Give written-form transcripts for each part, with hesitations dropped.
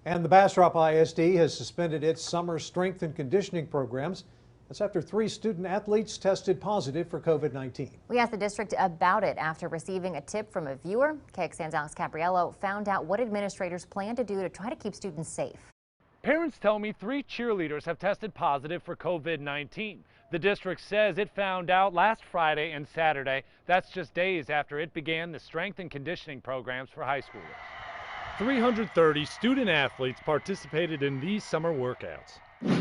And the Bastrop ISD has suspended its summer strength and conditioning programs. That's after 3 student athletes tested positive for COVID-19. We asked the district about it after receiving a tip from a viewer. KXAN's Alex Caprariello found out what administrators plan to do to try to keep students safe. Parents tell me 3 cheerleaders have tested positive for COVID-19. The district says it found out last Friday and Saturday. That's just days after it began the strength and conditioning programs for high schoolers. 330 student athletes participated in these summer workouts.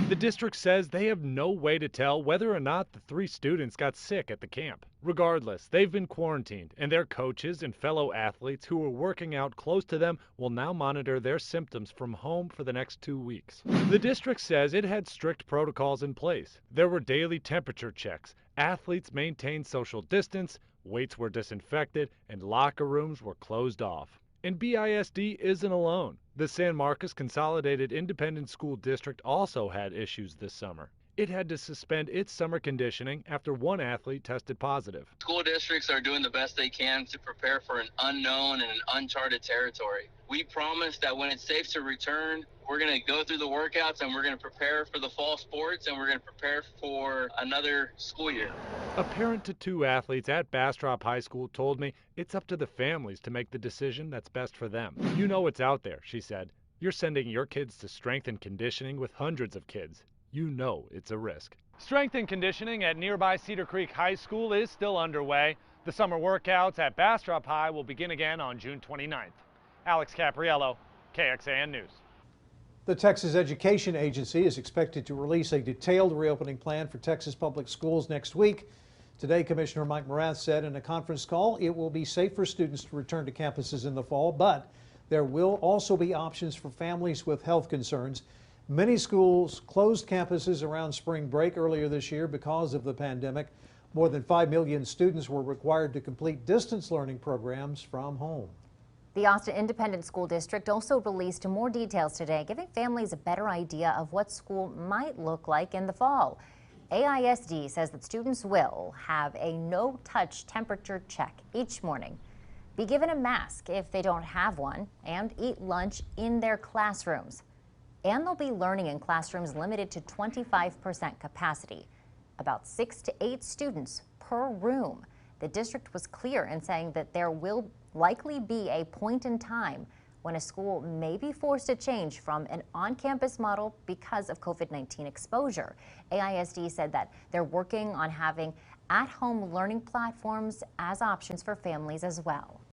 The district says they have no way to tell whether or not the 3 students got sick at the camp. Regardless, they've been quarantined, and their coaches and fellow athletes who were working out close to them will now monitor their symptoms from home for the next 2 weeks. The district says it had strict protocols in place. There were daily temperature checks, athletes maintained social distance, weights were disinfected, and locker rooms were closed off. And BISD isn't alone. The San Marcos Consolidated Independent School District also had issues this summer. It had to suspend its summer conditioning after 1 athlete tested positive. School districts are doing the best they can to prepare for an unknown and an uncharted territory. We promise that when it's safe to return, we're going to go through the workouts and we're going to prepare for the fall sports and we're going to prepare for another school year. A parent to 2 athletes at Bastrop High School told me it's up to the families to make the decision that's best for them. You know what's out there, she said. You're sending your kids to strength and conditioning with hundreds of kids. You know it's a risk. Strength and conditioning at nearby Cedar Creek High School is still underway. The summer workouts at Bastrop High will begin again on June 29th. Alex Caprariello, KXAN News. The Texas Education Agency is expected to release a detailed reopening plan for Texas public schools next week. Today, Commissioner Mike Morath said in a conference call it will be safe for students to return to campuses in the fall, but there will also be options for families with health concerns. Many schools closed campuses around spring break earlier this year because of the pandemic. More than 5 million students were required to complete distance learning programs from home. The Austin Independent School District also released more details today, giving families a better idea of what school might look like in the fall. AISD says that students will have a no-touch temperature check each morning, be given a mask if they don't have one, and eat lunch in their classrooms. And they'll be learning in classrooms limited to 25% capacity, about 6 to 8 students per room. The district was clear in saying that there will likely be a point in time when a school may be forced to change from an on-campus model because of COVID-19 exposure. AISD said that they're working on having at-home learning platforms as options for families as well.